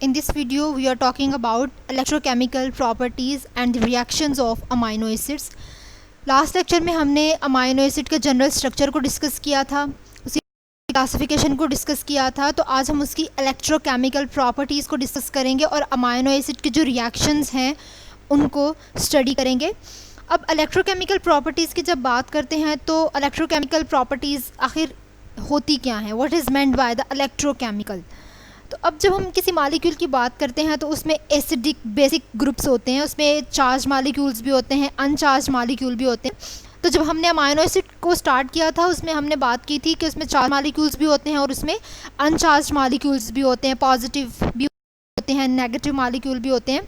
In this video we are talking about electrochemical properties and the reactions of amino acids. Last lecture में हमने amino acid के general structure को discuss किया था, उसकी classification को डिस्कस किया था। तो आज हम उसकी इलेक्ट्रोकेमिकल प्रॉपर्टीज़ को डिस्कस करेंगे और अमाइनो एसिड के जो रिएक्शंस हैं उनको स्टडी करेंगे। अब इलेक्ट्रोकेमिकल प्रॉपर्टीज़ की जब बात करते हैं तो इलेक्ट्रोकेमिकल प्रॉपर्टीज़ आखिर होती क्या हैं, what is meant by the electrochemical. तो अब जब हम किसी मालिक्यूल की बात करते हैं तो उसमें एसिडिक बेसिक ग्रुप्स होते हैं, उसमें चार्ज मालिक्यूल्स भी होते हैं, अनचार्ज मालिक्यूल भी होते हैं। तो जब हमने अमाइनो एसिड को स्टार्ट किया था उसमें हमने बात की थी कि उसमें चार्ज मालिक्यूल्स भी होते हैं और उसमें अनचार्ज मालिक्यूल्स भी होते हैं, पॉजिटिव भी होते हैं, नेगेटिव मालिक्यूल भी होते हैं।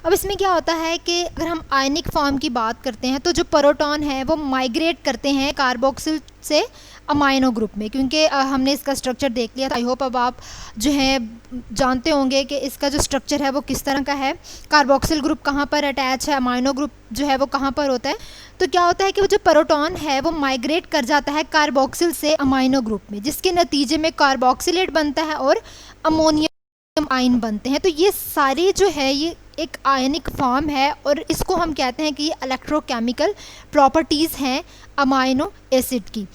अब इसमें क्या होता है कि अगर हम आयनिक फॉर्म की बात करते हैं तो जो प्रोटॉन है वो माइग्रेट करते हैं कार्बोक्सिल से अमाइनो ग्रुप में, क्योंकि हमने इसका स्ट्रक्चर देख लिया था। आई होप अब आप जो है जानते होंगे कि इसका जो स्ट्रक्चर है वो किस तरह का है, कार्बोक्सिल ग्रुप कहाँ पर अटैच है, अमाइनो ग्रुप जो है वो कहाँ पर होता है। तो क्या होता है कि वो जो प्रोटॉन है वो माइग्रेट कर जाता है कार्बोक्सिल से अमाइनो ग्रुप में, जिसके नतीजे में कार्बोक्सिलेट बनता है और अमोनियम आयन बनते हैं। तो ये सारी जो है ये एक आयनिक फॉर्म है और इसको हम कहते हैं कि ये इलेक्ट्रोकेमिकल प्रॉपर्टीज़ हैं अमाइनो एसिड की।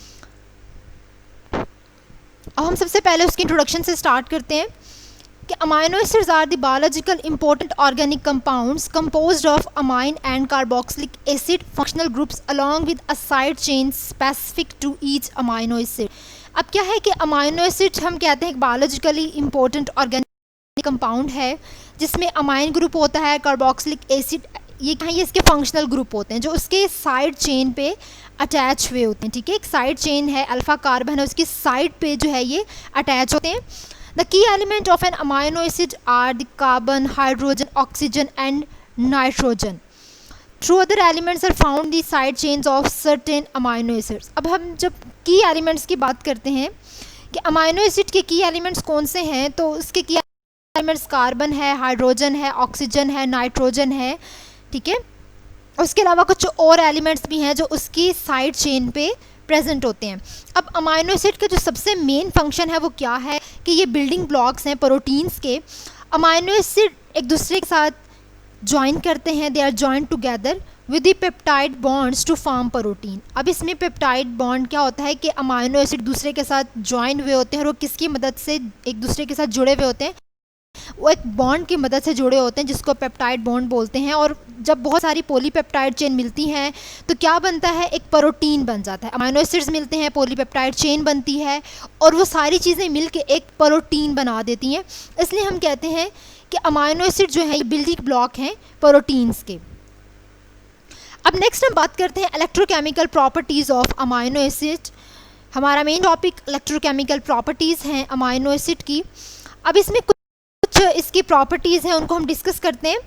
अब हम सबसे पहले उसकी इंट्रोडक्शन से स्टार्ट करते हैं कि amino acids are the biological important organic compounds composed of amine and carboxylic acid functional groups along with a side chain specific to each amino acid. अब क्या है कि अमाइनो एसिड हम कहते हैं एक बायोलॉजिकली इंपॉर्टेंट ऑर्गेनिक कंपाउंड है जिसमें अमाइन ग्रुप होता है, कार्बोक्सिलिक एसिड ये क्या है, ये इसके फंक्शनल ग्रुप होते हैं जो उसके साइड चेन पे अटैच हुए होते हैं। ठीक है, एक साइड चेन है, अल्फा कार्बन है, उसकी साइड पे जो है ये अटैच होते हैं। The key element of an amino acid are the carbon, hydrogen, oxygen and nitrogen. Through other elements are found the side chains of certain amino acids. अब हम जब की एलिमेंट्स की बात करते हैं कि अमाइनो एसिड के की एलिमेंट्स कौन से हैं, तो उसके की एलिमेंट्स कार्बन है, हाइड्रोजन है, ऑक्सीजन है, नाइट्रोजन है। ठीक है, उसके अलावा कुछ और एलिमेंट्स भी हैं जो उसकी साइड चेन पे प्रेजेंट होते हैं। अब अमाइनो एसिड का जो सबसे मेन फंक्शन है वो क्या है कि ये बिल्डिंग ब्लॉक्स हैं प्रोटीन्स के। अमाइनो एसिड एक दूसरे के साथ ज्वाइन करते हैं, they are join together with the peptide bonds to form protein. अब इसमें पेप्टाइड बॉन्ड क्या होता है कि अमाइनो एसिड दूसरे के साथ ज्वाइन हुए होते हैं और वो किसकी मदद से एक दूसरे के साथ जुड़े हुए होते हैं, वो एक बॉन्ड की मदद से जुड़े होते हैं जिसको पेप्टाइड बॉन्ड बोलते हैं। और जब बहुत सारी पॉलीपेप्टाइड चेन मिलती हैं तो क्या बनता है, एक प्रोटीन बन जाता है। अमाइनो एसिड्स मिलते हैं, पॉलीपेप्टाइड चेन बनती है और वो सारी चीज़ें मिलके एक प्रोटीन बना देती हैं। इसलिए हम कहते हैं कि अमाइनो एसिड जो है ये बिल्डिंग ब्लॉक हैं प्रोटीन्स के। अब नेक्स्ट हम बात करते हैं electrochemical properties of amino acid. हमारा मेन टॉपिक इलेक्ट्रोकेमिकल प्रॉपर्टीज़ हैं अमाइनो एसिड की। अब इसमें कुछ इसकी प्रॉपर्टीज़ हैं उनको हम डिस्कस करते हैं।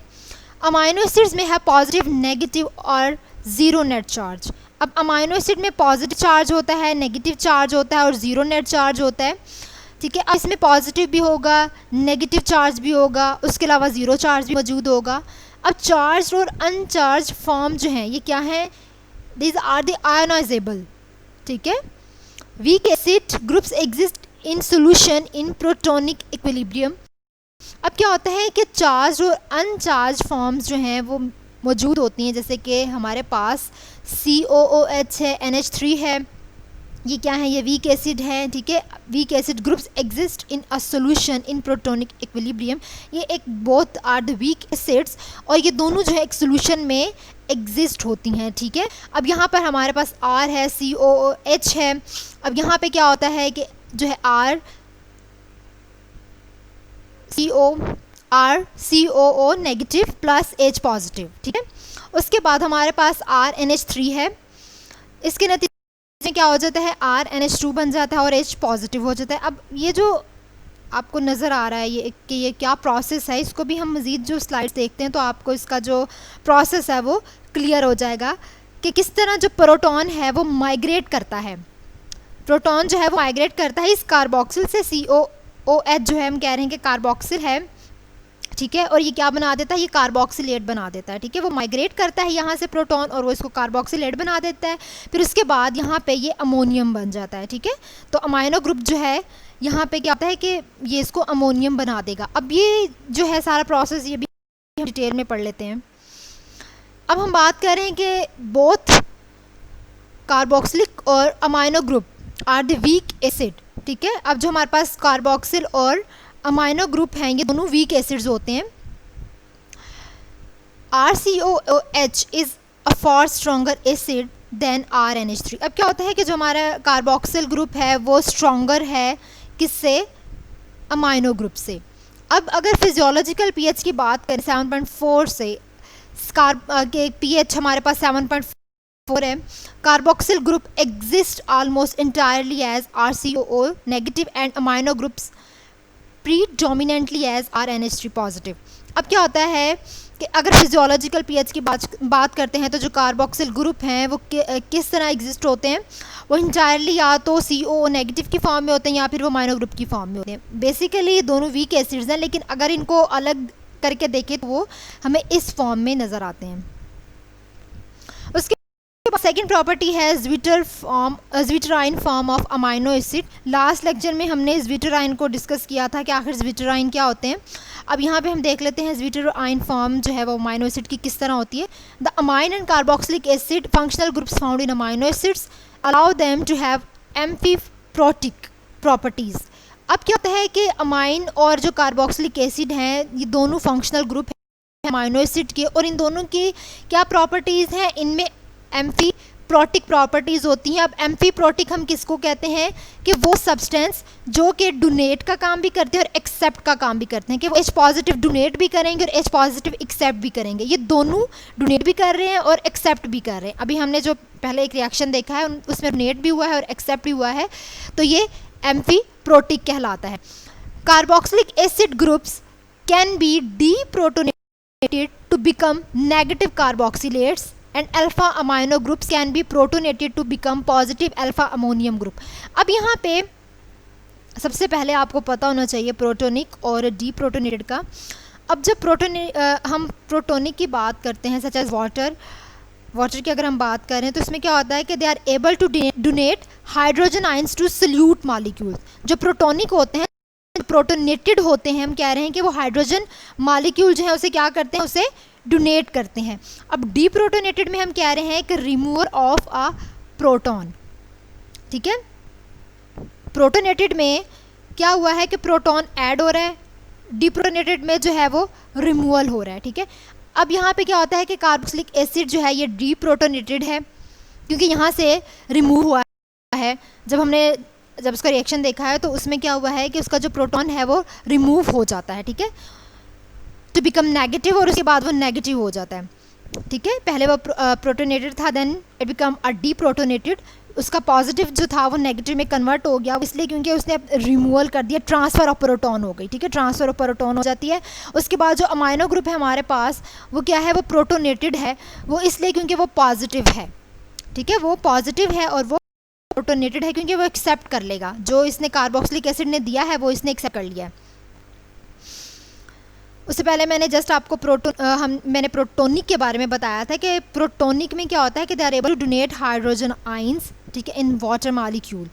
अमाइनो एसिड्स में है पॉजिटिव, नेगेटिव और ज़ीरो नेट चार्ज। अब अमाइनो एसिड में पॉजिटिव चार्ज होता है, नेगेटिव चार्ज होता है और ज़ीरो नेट चार्ज होता है। ठीक है, अब इसमें पॉजिटिव भी होगा, नेगेटिव चार्ज भी होगा, उसके अलावा ज़ीरो चार्ज भी मौजूद होगा। अब चार्ज और अनचार्ज फॉर्म जो हैं ये क्या हैं, दीज आर द आयोनाइजेबल। ठीक है, weak acid groups exist in solution in protonic equilibrium. अब क्या होता है कि चार्ज और अनचार्ज फॉर्म्स जो हैं वो मौजूद होती हैं, जैसे कि हमारे पास COOH है, NH3 है, ये क्या है, ये वीक एसिड है। ठीक है, weak acid groups exist in a solution in protonic equilibrium. ये एक both are the weak acids और ये दोनों जो है एक सॉल्यूशन में एग्जिस्ट होती हैं। ठीक है, अब यहाँ पर हमारे पास R है, COOH है। अब यहाँ पे क्या होता है कि जो है R COO negative plus H positive. ठीक है, उसके बाद हमारे पास RNH3 है, इसके नतीजे में क्या हो जाता है, RNH2 बन जाता है और H पॉजिटिव हो जाता है। अब ये जो आपको नज़र आ रहा है ये कि ये क्या प्रोसेस है, इसको भी हम मज़ीद जो स्लाइड्स देखते हैं तो आपको इसका जो प्रोसेस है वो क्लियर हो जाएगा कि किस तरह जो प्रोटॉन है वो माइग्रेट करता है। प्रोटॉन जो है वो माइग्रेट करता है इस कार्बोक्सिल से, COOH जो है हम कह रहे हैं कि कार्बोक्सिल है। ठीक है, और ये क्या बना देता है, ये कार्बोक्सिलेट बना देता है। ठीक है, वो माइग्रेट करता है यहाँ से प्रोटॉन और वो इसको कार्बोक्सिलेट बना देता है। फिर उसके बाद यहाँ पे ये अमोनियम बन जाता है। ठीक है, तो अमाइनो ग्रुप जो है यहाँ पे क्या होता है कि ये इसको अमोनियम बना देगा। अब ये जो है सारा प्रोसेस ये भी हम डिटेल में पढ़ लेते हैं। अब हम बात कर रहे हैं कि बोथ कार्बोक्सिलिक और amino group are the weak acid, ठीक है। अब जो हमारे पास कार्बोक्सिल और अमाइनो ग्रुप हैं ये दोनों वीक एसिड्स होते हैं। RCOOH is a far stronger acid than RNH3। अब क्या होता है कि जो हमारा कार्बोक्सिल ग्रुप है वो स्ट्रॉन्गर है किससे, अमाइनो ग्रुप से। अब अगर फिजियोलॉजिकल पीएच की बात करें 7.4 से, के पीएच हमारे पास 7.4 है। Carboxyl group exist almost entirely as RCOO negative and amino groups predominantly as RNH3 positive. अब क्या होता है कि अगर फिजियोलॉजिकल पीएच की बात करते हैं तो जो कार्बोक्सिल ग्रुप हैं वो किस तरह एग्जिस्ट होते हैं, वो इंटायरली या तो COO नेगेटिव की फॉर्म में होते हैं या फिर वो अमाइनो ग्रुप की फॉर्म में होते हैं। बेसिकली दोनों वीक एसिड्स हैं, लेकिन अगर इनको अलग करके देखें तो वो हमें इस फॉर्म में नज़र आते हैं। उसके सेकेंड प्रॉपर्टी है zwitterion form of amino acid. Last lecture में हमने ज्विटराइन को डिस्कस किया था कि आखिर ज्विटराइन क्या होते हैं। अब यहाँ पे हम देख लेते हैं ज्विटराइन फॉर्म जो है वो अमाइनो एसिड की किस तरह होती है। The amine and carboxylic acid functional groups found in amino acids allow them to have amphiprotic properties. अब क्या होता है कि अमाइन और जो कार्बोक्सिलिक एसिड हैं ये दोनों फंक्शनल ग्रुप हैं अमाइनो एसिड के, और इन दोनों की क्या प्रॉपर्टीज़ हैं, इनमें एम्फीप्रोटिक प्रॉपर्टीज़ होती हैं। अब एम्फीप्रोटिक हम किसको कहते हैं कि वो सब्सटेंस जो कि डोनेट का काम भी करते हैं और एक्सेप्ट का काम भी करते हैं, कि वो H पॉजिटिव डोनेट भी करेंगे और H पॉजिटिव एक्सेप्ट भी करेंगे। ये दोनों डोनेट भी कर रहे हैं और एक्सेप्ट भी कर रहे हैं। अभी हमने जो पहले एक रिएक्शन देखा है उसमें डोनेट भी हुआ है और एक्सेप्ट भी हुआ है, तो ये एम्फीप्रोटिक कहलाता है। Carboxylic acid groups can be deprotonated to become negative carboxylates and alpha amino groups can be protonated to become positive alpha ammonium group। अब यहाँ पे सबसे पहले आपको पता होना चाहिए प्रोटोनिक और डीप्रोटोनेटेड का। अब जब हम प्रोटोनिक की बात करते हैं सच एज वाटर की अगर हम बात करें तो इसमें क्या होता है कि they are able to donate hydrogen ions to solute molecules. जो प्रोटोनिक होते हैं, प्रोटोनेटेड होते हैं, हम कह रहे हैं कि वो हाइड्रोजन मॉलिक्यूल जो है उसे क्या करते हैं, उसे डोनेट करते हैं। अब डीप्रोटोनेटेड में हम कह रहे हैं कि रिमूवर ऑफ अ प्रोटॉन, ठीक है। प्रोटोनेटेड में क्या हुआ है कि प्रोटॉन ऐड हो रहा है, डीप्रोटोनेटेड में जो है वो रिमूवल हो रहा है, ठीक है। अब यहाँ पे क्या होता है कि कार्बोक्सिलिक एसिड जो है ये डीप्रोटोनेटेड है क्योंकि यहाँ से रिमूव हुआ है। जब उसका रिएक्शन देखा है तो उसमें क्या हुआ है कि उसका जो प्रोटॉन है वो रिमूव हो जाता है, ठीक है, टू बिकम नेगेटिव, और उसके बाद वो नेगेटिव हो जाता है, ठीक है। पहले वो प्रोटोनेटेड था, देन इट बिकम अ डीप्रोटोनेटेड। उसका पॉजिटिव जो था वो नेगेटिव में कन्वर्ट हो गया, इसलिए क्योंकि उसने रिमूवल कर दिया, ट्रांसफ़र ऑफ प्रोटॉन हो गई, ठीक है, ट्रांसफ़र ऑफ प्रोटॉन हो जाती है। उसके बाद जो अमाइनो ग्रुप है हमारे पास वो क्या है, वो प्रोटोनेटेड है, वो इसलिए क्योंकि वो पॉजिटिव है, ठीक है, वो पॉजिटिव है और वो प्रोटोनेटेड है क्योंकि वो एक्सेप्ट कर लेगा, जो इसने कार्बोक्सिलिक एसिड ने दिया है वो इसने एक्सेप्ट कर लिया है। उससे पहले मैंने जस्ट आपको मैंने प्रोटोनिक के बारे में बताया था कि प्रोटोनिक में क्या होता है कि they are able to donate hydrogen ions, ठीक है, इन वाटर मॉलिक्यूल।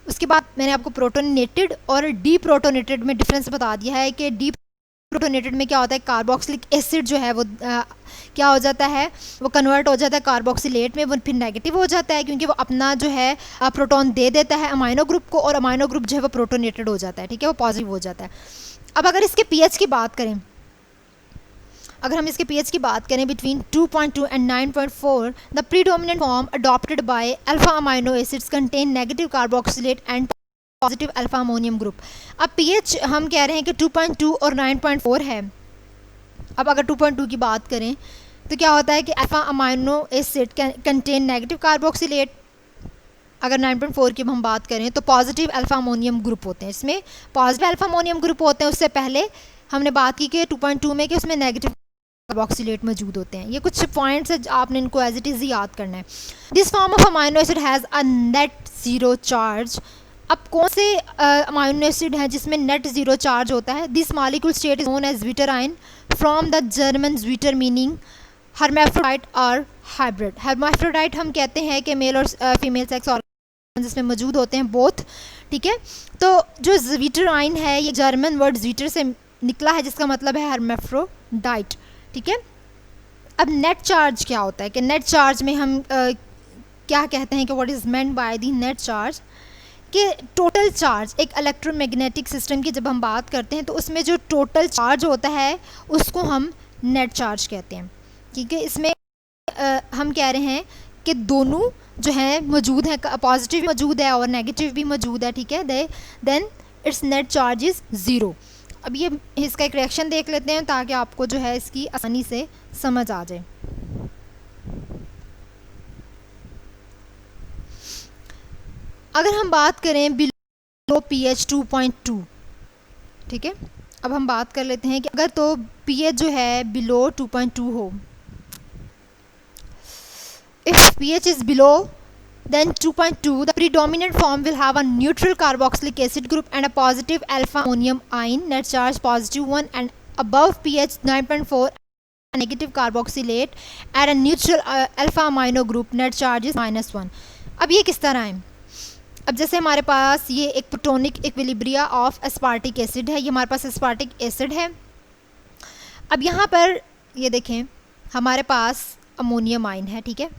उसके बाद मैंने आपको प्रोटोनेटेड और डीप्रोटोनेटेड में डिफरेंस बता दिया है कि डीप्रोटोनेटेड में क्या होता है, कार्बोक्सिलिक एसिड जो है वो क्या हो जाता है, वो कन्वर्ट हो जाता है कार्बोक्सिलेट में, वो फिर नेगेटिव हो जाता है क्योंकि वो अपना जो है प्रोटॉन दे देता है अमाइनो ग्रुप को, और अमाइनो ग्रुप जो है वो प्रोटोनेटेड हो जाता है, ठीक है, वो पॉजिटिव हो जाता है। अब अगर इसके पीएच की बात करें, अगर हम इसके पीएच की बात करें between 2.2 and 9.4, the predominant form adopted by alpha amino acids contain negative carboxylate and positive alpha ammonium group. अब पीएच हम कह रहे हैं कि 2.2 और 9.4 है। अब अगर 2.2 की बात करें तो क्या होता है कि alpha amino acid contain negative carboxylate. अगर 9.4 की हम बात करें तो पॉजिटिव अल्फा अमोनियम ग्रुप होते हैं, इसमें पॉजिटिव अल्फा अमोनियम ग्रुप होते हैं। उससे पहले हमने बात की कि 2.2 में कि उसमें नेगेटिव कार्बोक्सिलेट मौजूद होते हैं। ये कुछ पॉइंट्स है आपने इनको एज इट इज़ याद करना है। This form of amino acid has a net zero charge. अब कौन से अमाइनो एसिड हैं जिसमें नेट ज़ीरो चार्ज होता है? This molecule state is known as zwitterion from the German zwitter meaning hermaphrodite और हाइब्रिड। हर्माफ्रोडाइट हम कहते हैं कि मेल और फीमेल सेक्स इसमें मौजूद होते हैं बोथ, ठीक है। तो जो ज़्वीटर है ये जर्मन वर्ड ज़्वीटर से निकला है जिसका मतलब है हर्मेफ्रोडाइट, ठीक है। अब नेट चार्ज क्या होता है कि नेट चार्ज में हम क्या कहते हैं कि what is meant by the net charge, कि टोटल चार्ज एक इलेक्ट्रोमैग्नेटिक सिस्टम की जब हम बात करते हैं तो उसमें जो टोटल चार्ज होता है उसको हम नेट चार्ज कहते हैं, ठीक है। इसमें हम कह रहे हैं कि दोनों जो है मौजूद है, पॉजिटिव भी मौजूद है और नेगेटिव भी मौजूद है, ठीक है। Then its net charge is zero. अब ये इसका एक रिएक्शन देख लेते हैं ताकि आपको जो है इसकी आसानी से समझ आ जाए। अगर हम बात करें बिलो pH 2.2, ठीक है। अब हम बात कर लेते हैं कि अगर तो pH जो है बिलो 2.2 हो, if pH is below then 2.2, the predominant form will have a neutral carboxylic acid group and a positive alpha ammonium ion, net charge +1, and above pH 9.4 a negative carboxylate at a neutral alpha amino group, net charge is -1। अब ये किस तरह है, अब जैसे हमारे पास ये एक protonic equilibria of aspartic acid है, ये हमारे पास एस्पार्टिक एसिड है। अब यहाँ पर ये देखें हमारे पास अमोनियम आयन है, ठीक है।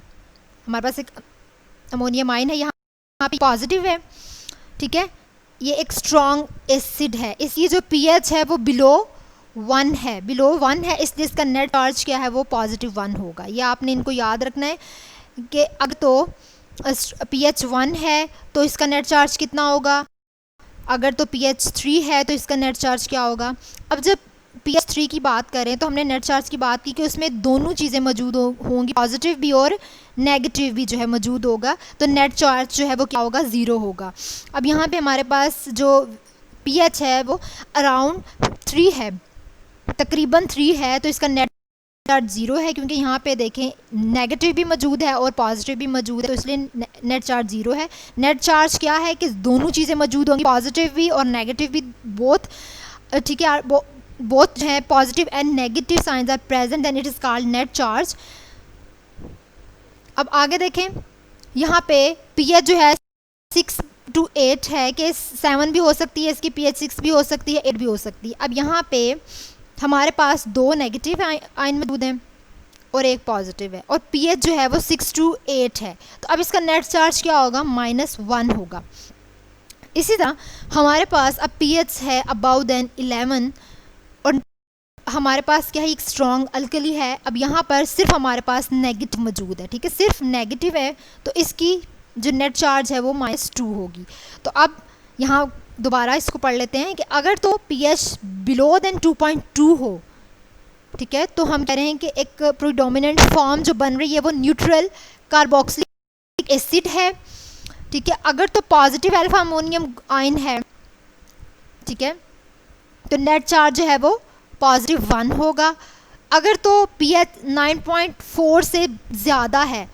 हमारे पास एक अमोनियम आयन है, यहाँ पे पॉजिटिव है, ठीक है। ये एक स्ट्रॉन्ग एसिड है, इसकी जो pH है वो बिलो 1 है, बिलो 1 है, इसलिए इसका नेट चार्ज क्या है वो +1 होगा। ये आपने इनको याद रखना है कि अगर तो pH 1 है तो इसका नेट चार्ज कितना होगा, अगर तो pH 3 है तो इसका नेट चार्ज क्या होगा। अब जब pH 3 की बात करें तो हमने नेट चार्ज की बात की कि उसमें दोनों चीज़ें मौजूद होंगी, पॉजिटिव भी और नेगेटिव भी जो है मौजूद होगा, तो नेट चार्ज जो है वो क्या होगा, ज़ीरो होगा। अब यहाँ पे हमारे पास जो pH है वो अराउंड 3 है, तकरीबन 3 है, तो इसका नेट चार्ज ज़ीरो है, क्योंकि यहाँ पे देखें नेगेटिव भी मौजूद है और पॉजिटिव भी मौजूद है, तो इसलिए नेट चार्ज ज़ीरो है। नेट चार्ज क्या है कि दोनों चीज़ें मौजूद होंगी, पॉजिटिव भी और नेगेटिव भी, बोथ, ठीक है। बोथ जो है positive and negative signs are present, then it is called net charge. अब आगे देखें यहाँ पे pH जो है 6 to 8 है, कि 7 भी हो सकती है इसकी pH, 6 भी हो सकती है, 8 भी हो सकती है। अब यहाँ पे हमारे पास 2 नेगेटिव आयन मौजूद हैं और एक पॉजिटिव है, और pH जो है वो 6 to 8 है, तो अब इसका नेट चार्ज क्या होगा, -1 होगा। इसी तरह हमारे पास अब pH है अबाउ देन 11 और हमारे पास क्या है, एक स्ट्रॉन्ग अल्कली है। अब यहाँ पर सिर्फ हमारे पास नेगेटिव मौजूद है, ठीक है, सिर्फ नेगेटिव है, तो इसकी जो नेट चार्ज है वो -2 होगी। तो अब यहाँ दोबारा इसको पढ़ लेते हैं कि अगर तो pH बिलो देन 2.2 हो, ठीक है, तो हम कह रहे हैं कि एक प्रीडोमिनेंट फॉर्म जो बन रही है वो न्यूट्रल कार्बोक्सिलिक एसिड है, ठीक है। अगर तो पॉजिटिव अल्फा अमोनियम आयन है, ठीक है, तो नेट चार्ज जो है वो +1 होगा। अगर तो pH 9.4 से ज़्यादा है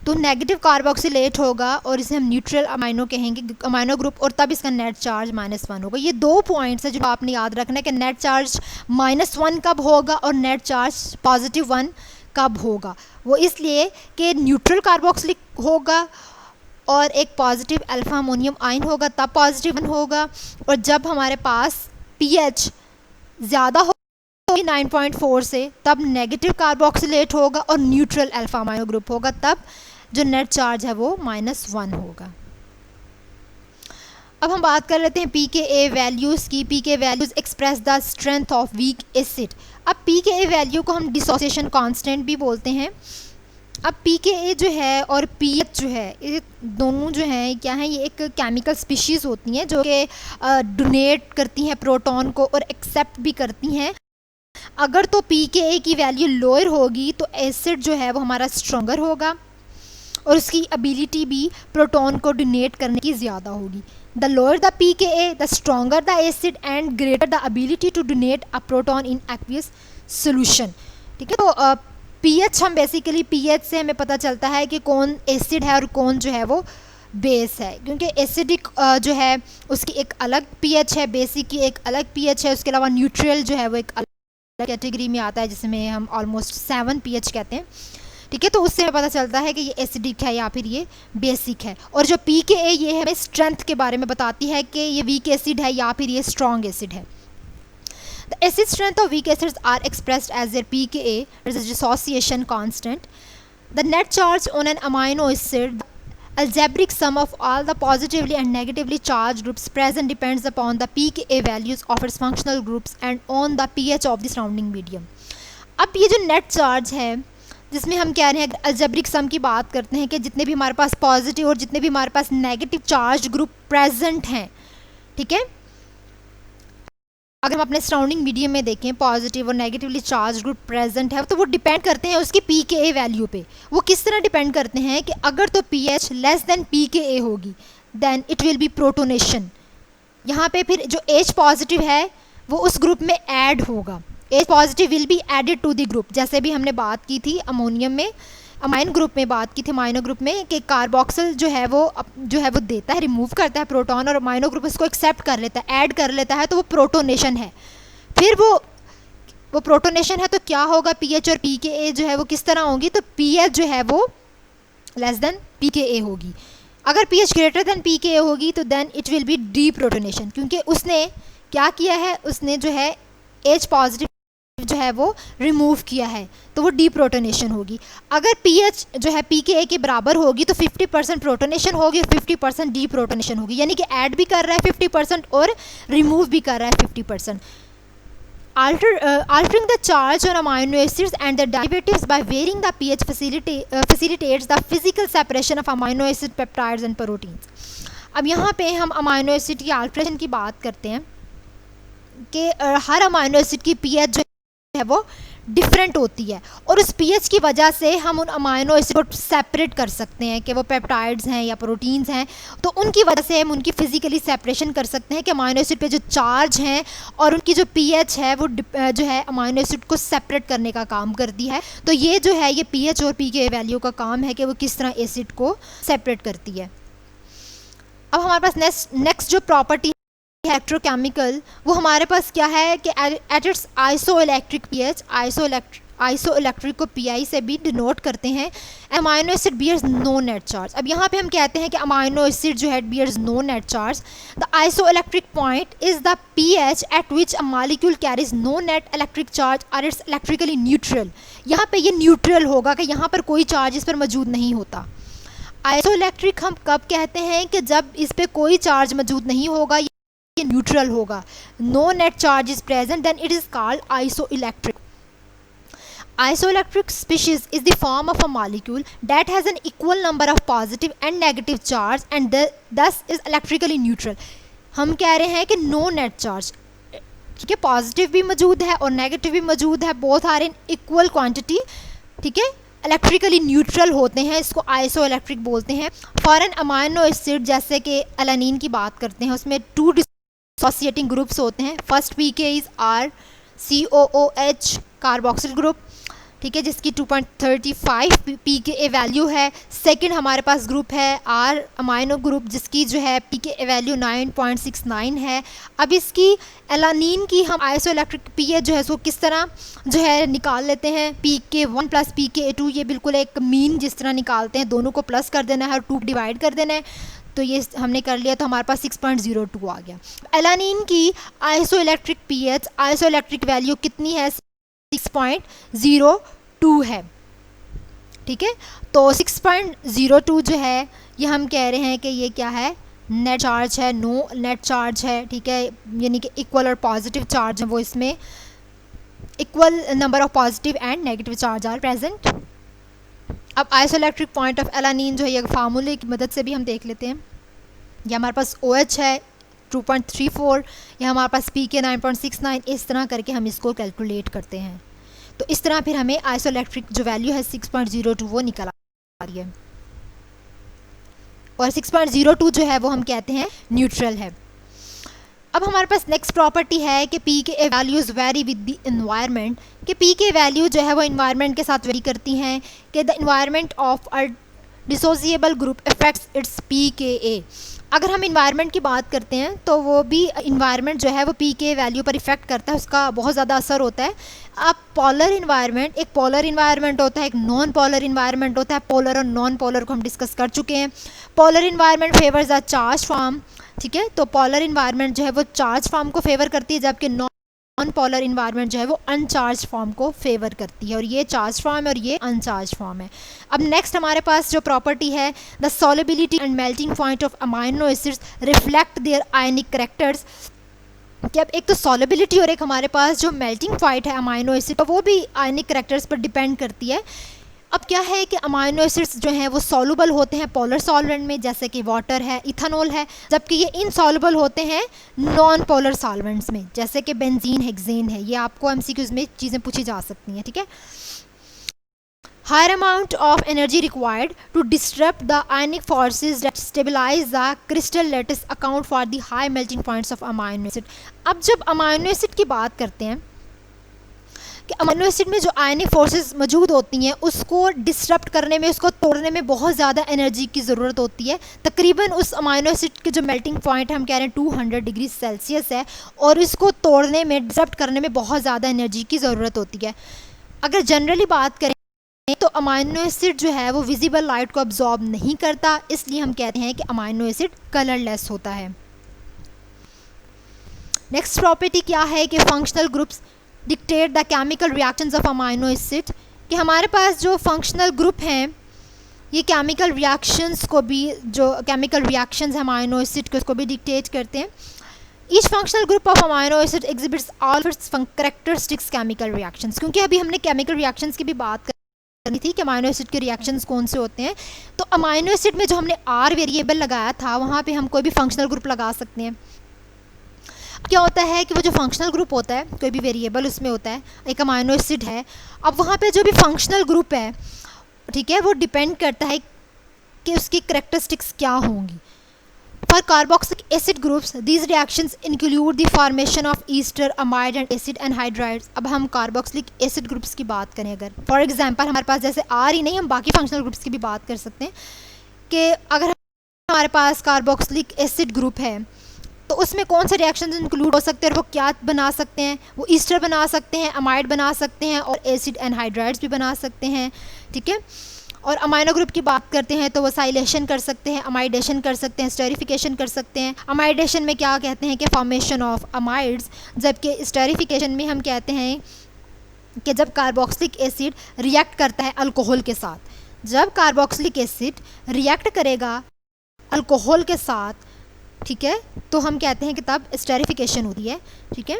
तो नेगेटिव कार्बोक्सिलेट होगा और इसे हम न्यूट्रल अमाइनो कहेंगे, अमाइनो ग्रुप, और तब इसका नेट चार्ज -1 होगा। ये 2 पॉइंट्स है जो आपने याद रखना है कि नेट चार्ज -1 कब होगा और नेट चार्ज +1 कब होगा। वो इसलिए कि न्यूट्रल कार्बोक्सिलिक होगा और एक पॉजिटिव अल्फा अमोनियम आयन होगा तब +1 होगा, और जब हमारे पास pH ज़्यादा हो 9.4 से तब नेगेटिव कार्बोक्सिलेट होगा और न्यूट्रल अल्फा अमाइनो ग्रुप होगा, तब जो नेट चार्ज है वो -1 होगा। अब हम बात कर लेते हैं pKa वैल्यूज़ की। pKa values express the strength of weak acid. अब pKa वैल्यू को हम डिसोसिएशन कांस्टेंट भी बोलते हैं। अब pKa जो है और pH जो है, ये दोनों जो हैं क्या हैं, ये एक केमिकल स्पीशीज़ होती हैं जो कि डोनेट करती हैं प्रोटॉन को और एक्सेप्ट भी करती हैं। अगर तो pKa की वैल्यू लोअर होगी तो एसिड जो है वो हमारा स्ट्रॉन्गर होगा और उसकी एबिलिटी भी प्रोटॉन को डोनेट करने की ज़्यादा होगी। The lower the pKa the stronger the acid and greater the ability to donate a proton in aqueous solution, ठीक है। तो pH हम बेसिकली pH से हमें पता चलता है कि कौन एसिड है और कौन जो है वो बेस है, क्योंकि एसिडिक जो है उसकी एक अलग pH है, बेसिक की एक अलग pH है, उसके अलावा न्यूट्रल जो है वो एक अलग कैटेगरी में आता है जिसमें हम ऑलमोस्ट 7 pH कहते हैं, ठीक है, तो उससे हमें पता चलता है कि ये एसिडिक है या फिर ये बेसिक है। और जो pKa ये हमें स्ट्रेंथ के बारे में बताती है कि ये वीक एसिड है या फिर ये स्ट्रॉन्ग एसिड है। The acid strength of weak acids are expressed as their pKa, which is dissociation constant. The net charge on an amino acid, the algebraic sum of all the positively and negatively charged groups present depends upon the pKa values of its functional groups and on the pH of the surrounding medium. अब ये जो net charge है जिसमें हम कह रहे हैं algebraic सम की बात करते हैं कि जितने भी हमारे पास पॉजिटिव और जितने भी हमारे पास नेगेटिव चार्ज ग्रुप प्रेजेंट हैं, ठीक है, अगर हम अपने सराउंडिंग मीडियम में देखें पॉजिटिव और नेगेटिवली चार्ज ग्रुप प्रेजेंट है तो वो डिपेंड करते हैं उसकी pKa वैल्यू पे। वो किस तरह डिपेंड करते हैं कि अगर तो pH लेस देन pKa होगी then it will be protonation. यहाँ पे फिर जो H पॉजिटिव है वो उस ग्रुप में ऐड होगा, H positive will be added to the group. जैसे भी हमने बात की थी अमोनियम में, अमाइन ग्रुप में बात की थी, अमाइनो ग्रुप में, कि कार्बोक्सिल जो है वो देता है, रिमूव करता है प्रोटॉन और अमाइनो ग्रुप इसको एक्सेप्ट कर लेता है, ऐड कर लेता है, तो वो प्रोटोनेशन है। फिर वो प्रोटोनेशन है तो क्या होगा, पीएच और पीकेए जो है वो किस तरह होगी, तो पीएच जो है वो लेस देन पीकेए होगी। अगर पीएच ग्रेटर देन पीकेए होगी तो then it will be deprotonation, क्योंकि उसने क्या किया है, उसने जो है एच पॉजिटिव जो है वो रिमूव किया है, तो वो डी प्रोटोनेशन होगी। अगर पीएच जो है पीकेए के बराबर होगी तो 50% प्रोटोनेशन होगी और 50% डी प्रोटोनेशन होगी, यानी कि ऐड भी कर रहा है 50% और रिमूव भी कर रहा है 50%। Altering the charge on amino acids and their derivatives by varying the pH facilitates the physical separation of amino acid peptides and proteins. अब यहाँ पे हम अमाइनो एसिड की अल्ट्रेशन की बात करते हैं कि हर अमाइनो एसिड की पीएच जो है वो डिफरेंट होती है और उस पीएच की वजह से हम उन अमाइनो एसिड को सेपरेट कर सकते हैं कि वो पेप्टाइड्स हैं या प्रोटीन्स हैं, तो उनकी वजह से हम उनकी फिजिकली सेपरेशन कर सकते हैं कि अमाइनो एसिड पे जो चार्ज हैं और उनकी जो पीएच है वो जो है अमाइनो एसिड को सेपरेट करने का काम करती है। तो ये जो है ये पीएच और पीके वैल्यू का काम है कि वो किस तरह एसिड को सेपरेट करती है। अब हमारे पास नेक्स्ट जो प्रॉपर्टी इलेक्ट्रोकेमिकल, वो हमारे पास क्या है कि at its isoelectric pH, isoelectric को पीआई से भी डिनोट करते हैं, amino acid bears no net charge. अब यहाँ पे हम कहते हैं कि अमाइनो एसिड जो है bears no net charge. The isoelectric point is the pH at which a molecule carries no net electric charge और इट्स इलेक्ट्रिकली न्यूट्रल। यहाँ पे ये न्यूट्रल होगा कि यहाँ पर कोई चार्ज इस पर मौजूद नहीं होता। आइसोइलेक्ट्रिक हम कब कहते हैं कि जब इस पर कोई चार्ज मौजूद नहीं होगा, ये न्यूट्रल होगा, no net charge is present, then it is called isoelectric. Isoelectric species is the form of a molecule that has an equal number of positive and negative charge and thus is electrically neutral. हम कह रहे हैं कि no net charge, ठीक है, positive भी मौजूद है और नेगेटिव भी मौजूद है, both are in equal quantity, ठीक है, इलेक्ट्रिकली न्यूट्रल होते हैं, इसको आइसोइलेक्ट्रिक बोलते हैं। फॉर एन अमाइनो एसिड जैसे कि एलानिन की बात करते हैं, उसमें 2 डिसोसिएटिंग ग्रुप्स होते हैं। First pK is R COOH carboxyl group, ठीक है, जिसकी 2.35 pKa वैल्यू है। सेकंड हमारे पास ग्रुप है आर अमाइनो ग्रुप, जिसकी जो है pKa वैल्यू 9.69 है। अब इसकी एलानीन की हम आइसोइलेक्ट्रिक पीएच जो है उसको किस तरह जो है निकाल लेते हैं, pK1 प्लस pKa2, ये बिल्कुल एक मीन जिस तरह निकालते हैं, दोनों को प्लस कर देना है और 2 डिवाइड कर देना है, तो ये हमने कर लिया, तो हमारे पास 6.02 आ गया। एलानीन की आइसोइलेक्ट्रिक पीएच आइसोइलेक्ट्रिक वैल्यू कितनी है, 6.02 है, ठीक है। तो 6.02 जो है ये हम कह रहे हैं कि ये क्या है, नेट चार्ज है, नो नेट चार्ज है, ठीक है, यानी कि इक्वल और पॉजिटिव चार्ज है वो, इसमें equal number of positive and negative charge are present. अब आइसोइलेक्ट्रिक पॉइंट ऑफ एलानीन जो है ये फार्मूले की मदद से भी हम देख लेते हैं। ये हमारे पास OH है 2.34, या हमारे पास pK 9.69, इस तरह करके हम इसको कैलकुलेट करते हैं। तो इस तरह फिर हमें आइसोइलेक्ट्रिक जो वैल्यू है 6.02 वो निकल आ रही है, और 6.02 जो है वो हम कहते हैं न्यूट्रल है। अब हमारे पास नेक्स्ट प्रॉपर्टी है कि pKa values very with the environment, कि pK वैल्यू जो है वो इन्वायरमेंट के साथ वेरी करती हैं, कि the environment of a dissociable group affects its pKa। अगर हम इन्वायरमेंट की बात करते हैं तो वो भी इन्वायरमेंट जो है वो पी के वैल्यू पर इफेक्ट करता है, उसका बहुत ज़्यादा असर होता है। अब पोलर इन्वायरमेंट, एक पोलर इन्वायरमेंट होता है, एक नॉन पोलर इन्वायरमेंट होता है। पोलर और नॉन पोलर को हम डिस्कस कर चुके हैं। Polar environment favours the charge form, ठीक है, तो पोलर इन्वायरमेंट जो है वो चार्ज फॉर्म को फेवर करती है, जबकि नॉन पोलर इन्वायरमेंट जो है वो अनचार्ज फॉर्म को फेवर करती है, और ये चार्ज फॉर्म है और ये अनचार्ज फॉर्म है। अब नेक्स्ट हमारे पास जो प्रॉपर्टी है, the solubility and melting point of amino acids reflect their ionic characters, कि अब एक तो सॉल्युबिलिटी और एक हमारे पास जो मेल्टिंग पॉइंट है अमाइनो एसिड, तो वो भी आयनिक कैरेक्टर्स पर डिपेंड करती है। अब क्या है कि अमाइनो एसिड्स जो हैं वो सॉल्युबल होते हैं पोलर सॉल्वेंट में, जैसे कि वाटर है, इथेनॉल है, जबकि ये इनसॉल्युबल होते हैं नॉन पोलर सॉल्वेंट्स में, जैसे कि बेंजीन, हेक्सेन है। ये आपको एमसीक्यूज में चीज़ें पूछी जा सकती हैं, ठीक है। Higher amount of energy required to disrupt the ionic forces that stabilize the crystal lattice account for the high melting points of amino acid। अब जब अमाइनो एसिड की बात करते हैं कि अमाइनो एसिड में जो आयनिक फोर्सेस मौजूद होती हैं उसको डिसरप्ट करने में, उसको तोड़ने में बहुत ज़्यादा एनर्जी की ज़रूरत होती है। तकरीबन उस अमाइनो एसिड के जो मेल्टिंग पॉइंट हम कह रहे हैं 200 डिग्री सेल्सियस है, और इसको तोड़ने में, डिसरप्ट करने में बहुत ज़्यादा एनर्जी की ज़रूरत होती है। अगर जनरली बात करें तो अमाइनो एसिड जो है वो विजिबल लाइट को अब्जॉर्ब नहीं करता, इसलिए हम कहते हैं कि अमाइनो एसिड कलरलेस होता है। नेक्स्ट प्रॉपर्टी क्या है कि functional groups dictate the chemical reactions of amino acid, कि हमारे पास जो फंक्शनल ग्रुप हैं ये केमिकल रिएक्शंस को भी, जो केमिकल रिएक्शंस हैं अमाइनो एसिड के, उसको भी डिक्टेट करते हैं। Each functional group of amino acid exhibits all it's characteristics chemical reactions, क्योंकि अभी हमने केमिकल रिएक्शंस की भी बात करनी थी कि अमाइनो एसिड के रिएक्शंस कौन से होते हैं। तो अमाइनो एसिड में जो हमने आर वेरिएबल लगाया था वहाँ पे हम कोई भी फंक्शनल ग्रुप लगा सकते हैं। क्या होता है कि वो जो फंक्शनल ग्रुप होता है, कोई भी वेरिएबल उसमें होता है, एक अमाइनो एसिड है, अब वहाँ पे जो भी फंक्शनल ग्रुप है, ठीक है, वो डिपेंड करता है कि उसकी कैरेक्टरिस्टिक्स क्या होंगी। For carboxylic acid groups these reactions include the formation of Easter, amide and acid anhydrides. अब हम कार्बोक्सिलिक एसिड ग्रुप्स की बात करें, अगर फॉर एग्जांपल हमारे पास जैसे आर ही नहीं, हम बाकी फंक्शनल ग्रुप्स की भी बात कर सकते हैं कि अगर हमारे पास कार्बोक्सिलिक एसिड ग्रुप है तो उसमें कौन से रिएक्शन इंक्लूड हो सकते हैं और वो क्या बना सकते हैं। वो ईस्टर बना सकते हैं, अमाइड बना सकते हैं, और एसिड एनहाइड्राइड्स भी बना सकते हैं, ठीक है। और अमाइनो ग्रुप की बात करते हैं तो वो साइलेशन कर सकते हैं, अमाइडेशन कर सकते हैं, स्टेरिफिकेशन कर सकते हैं। अमाइडेशन में क्या कहते हैं कि फॉर्मेशन ऑफ अमाइड्स, जबकि स्टेरिफिकेशन में हम कहते हैं कि जब कार्बोक्सिलिक एसिड रिएक्ट करता है अल्कोहल के साथ, जब कार्बोक्सिलिक एसिड रिएक्ट करेगा अल्कोहल के साथ, ठीक है, तो हम कहते हैं कि तब स्टेरिफिकेशन होती है, ठीक है।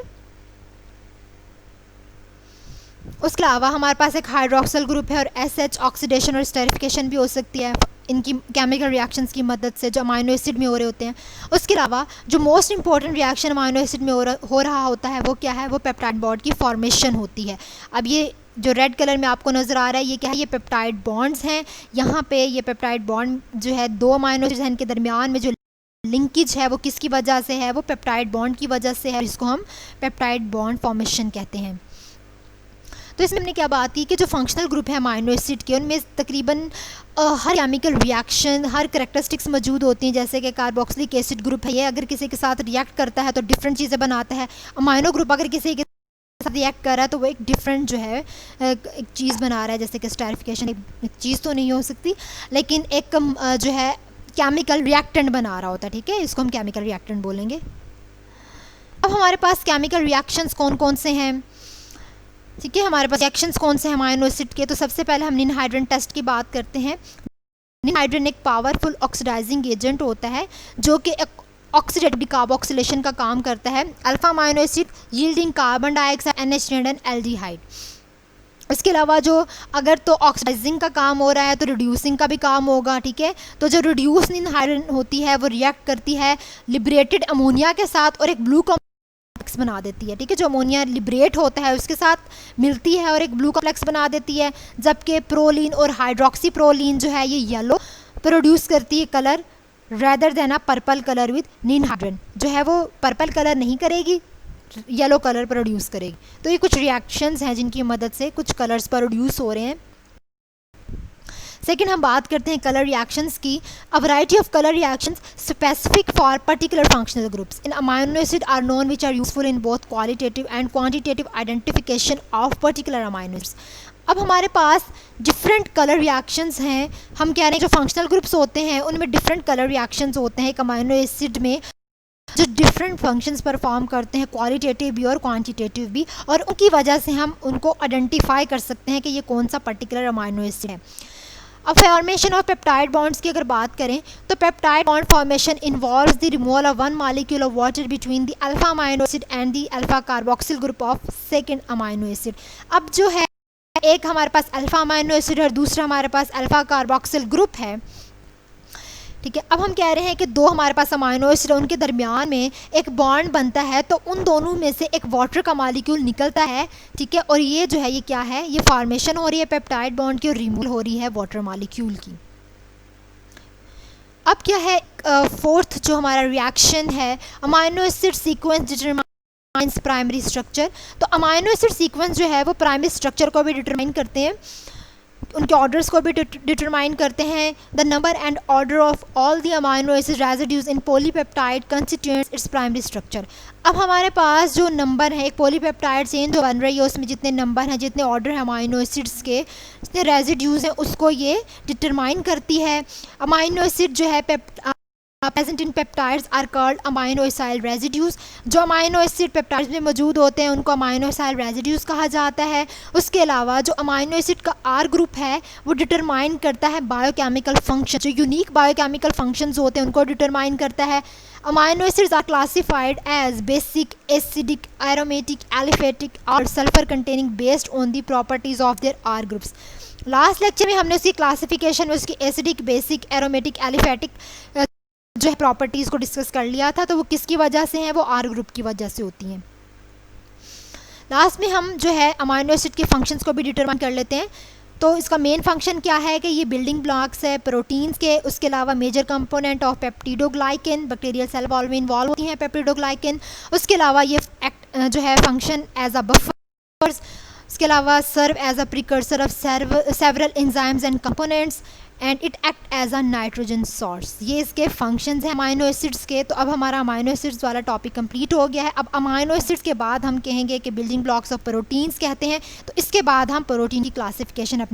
उसके अलावा हमारे पास एक हाइड्रोक्सिल ग्रुप है और एसएच ऑक्सीडेशन और स्टेरिफिकेशन भी हो सकती है इनकी केमिकल रिएक्शंस की मदद से जो अमाइनो एसिड में हो रहे होते हैं। उसके अलावा जो most important reaction amino acid में हो रहा होता है वो क्या है, वो पेप्टाइड बॉन्ड की फॉर्मेशन होती है। अब ये जो रेड कलर में आपको नज़र आ रहा है ये क्या है, ये पेप्टाइड बॉन्ड्स हैं। यहाँ पे ये पेप्टाइड बॉन्ड जो है दो अमाइनो एसिड हैं, इनके दरमियान में जो लिंकेज है वो किसकी वजह से है, वो पेप्टाइड बॉन्ड की वजह से है, जिसको हम पेप्टाइड बॉन्ड फॉर्मेशन कहते हैं। तो इसमें हमने क्या बात की कि जो फंक्शनल ग्रुप है अमाइनो एसिड के, उनमें तकरीबन हर केमिकल रिएक्शन, हर करैक्टरिस्टिक्स मौजूद होती हैं। जैसे कि कार्बोक्सिलिक एसिड ग्रुप है, ये अगर किसी के साथ रिएक्ट करता है तो डिफरेंट चीज़ें बनाता है। अमाइनो ग्रुप अगर किसी के साथ रिएक्ट कर रहा है तो वो एक डिफरेंट जो है एक चीज़ बना रहा है, जैसे कि स्टेरिफिकेशन एक चीज़ तो नहीं हो सकती, लेकिन एक जो है केमिकल रिएक्टेंट बना रहा होता है, ठीक है, इसको हम केमिकल रिएक्टेंट बोलेंगे। अब हमारे पास केमिकल रिएक्शंस कौन कौन से हैं, ठीक है, हमारे पास रिएक्शंस कौन से हैं अमाइनो एसिड के। तो सबसे पहले हम निनहाइड्रन टेस्ट की बात करते हैं। निनहाइड्रन एक पावरफुल ऑक्सीडाइजिंग एजेंट होता है जो कि ऑक्सीडेटिव डिकार्बोक्सिलेशन का काम करता है। Alpha amino acid yielding carbon dioxide, NH and aldehyde. इसके अलावा जो अगर तो ऑक्सीडाइजिंग का काम हो रहा है तो रिड्यूसिंग का भी काम होगा, ठीक है। तो जो रिड्यूस निनहाइड्रन होती है वो रिएक्ट करती है लिबरेटेड अमोनिया के साथ और एक ब्लू कॉम्प्लेक्स बना देती है, ठीक है। जो अमोनिया लिबरेट होता है उसके साथ मिलती है और एक ब्लू कॉम्प्लेक्स बना देती है, जबकि प्रोलीन और हाइड्रोक्सी प्रोलीन जो है ये येलो प्रोड्यूस करती है colour, rather than a purple colour with ninhydrin. जो है वो पर्पल कलर नहीं करेगी, येलो कलर प्रोड्यूस करेगी। तो ये कुछ रिएक्शंस हैं जिनकी मदद से कुछ कलर्स प्रोड्यूस हो रहे हैं। सेकेंड हम बात करते हैं कलर रिएक्शंस की. A variety of colour reactions specific for particular functional groups in amino acid are known which are useful in both qualitative and quantitative identification of particular amino acids. अब हमारे पास different colour reactions हैं. हम कह रहे हैं जो functional groups होते हैं उनमें डिफरेंट कलर रिएक्शंस होते हैं एक अमाइनो एसिड में, जो डिफरेंट फंक्शंस परफॉर्म करते हैं, क्वालिटेटिव भी और क्वांटिटेटिव भी, और उनकी वजह से हम उनको आइडेंटिफाई कर सकते हैं कि ये कौन सा पर्टिकुलर अमाइनो एसिड है. अब फॉर्मेशन ऑफ पेप्टाइड बॉन्ड्स की अगर बात करें तो peptide bond formation involves the removal of one molecule of water between the alpha amino acid and the alpha carboxyl group of second amino acid. अब जो है एक हमारे पास अल्फा अमाइनो एसिड और दूसरा हमारे पास अल्फा कार्बोक्सिल ग्रुप है. ठीक है, अब हम कह रहे हैं कि दो हमारे पास अमाइनो एसिड है, उनके दरमियान में एक बॉन्ड बनता है तो उन दोनों में से एक वाटर का मॉलिक्यूल निकलता है. ठीक है, और ये जो है ये क्या है, ये फॉर्मेशन हो रही है पेप्टाइड बॉन्ड की और रिमूवल हो रही है वाटर मॉलिक्यूल की. अब क्या है फोर्थ जो हमारा रिएक्शन है, amino acid sequence determines primary structure. तो अमाइनो एसिड सीक्वेंस जो है वो प्राइमरी स्ट्रक्चर को भी डिटरमाइन करते हैं, उनके ऑर्डर्स को भी डिटरमाइन करते हैं. The number and order of all the amino acid residues in polypeptide constituents its primary structure. अब हमारे पास जो नंबर है, एक पॉलीपेप्टाइड चेन जो बन रही है उसमें जितने नंबर हैं, जितने ऑर्डर हैं अमाइनो एसिड्स के, जितने रेजिड्यूज हैं उसको ये डिटरमाइन करती है. अमाइनो एसिड जो है present in peptides are called amino acyl residues. जो अमाइनो एसिड पेप्टाइड्स में मौजूद होते हैं उनको अमाइनो acyl residues कहा जाता है. उसके अलावा जो अमाइनो एसिड का आर ग्रुप है वो डिटरमाइन करता है बायोकेमिकल फंक्शन, जो यूनिक बायोकेमिकल फंक्शंस होते हैं उनको डिटरमाइन करता है. Amino acids are classified as basic, acidic, aromatic, aliphatic और sulphur containing based on the properties of their R groups. Last lecture में हमने उसकी क्लासिफिकेशन में उसकी एसिडिक, बेसिक, एरोमेटिक, एलिफेटिक जो है प्रॉपर्टीज़ को डिस्कस कर लिया था. तो वो किसकी वजह से हैं, वो आर ग्रुप की वजह से होती हैं. लास्ट में हम जो है अमाइनो एसिड के फंक्शंस को भी डिटरमाइन कर लेते हैं. तो इसका मेन फंक्शन क्या है कि ये बिल्डिंग ब्लॉक्स है प्रोटीन्स के. उसके अलावा major component of peptidoglycan, bacterial cell wall में इन्वॉल्व होती हैं पेप्टिडोग्लाइकेन. उसके अलावा ये एक्ट जो है फंक्शन एज अ बफर्स. उसके अलावा serve as a precursor of several enzymes and components and it act as a nitrogen source. ये इसके फंक्शंस हैं अमाइनो एसिड्स के. तो अब हमारा अमाइनो एसिड्स वाला टॉपिक कंप्लीट हो गया है. अब अमाइनो एसिड्स के बाद हम कहेंगे कि बिल्डिंग ब्लॉक्स ऑफ प्रोटीन्स कहते हैं. तो इसके बाद हम प्रोटीन की क्लासिफिकेशन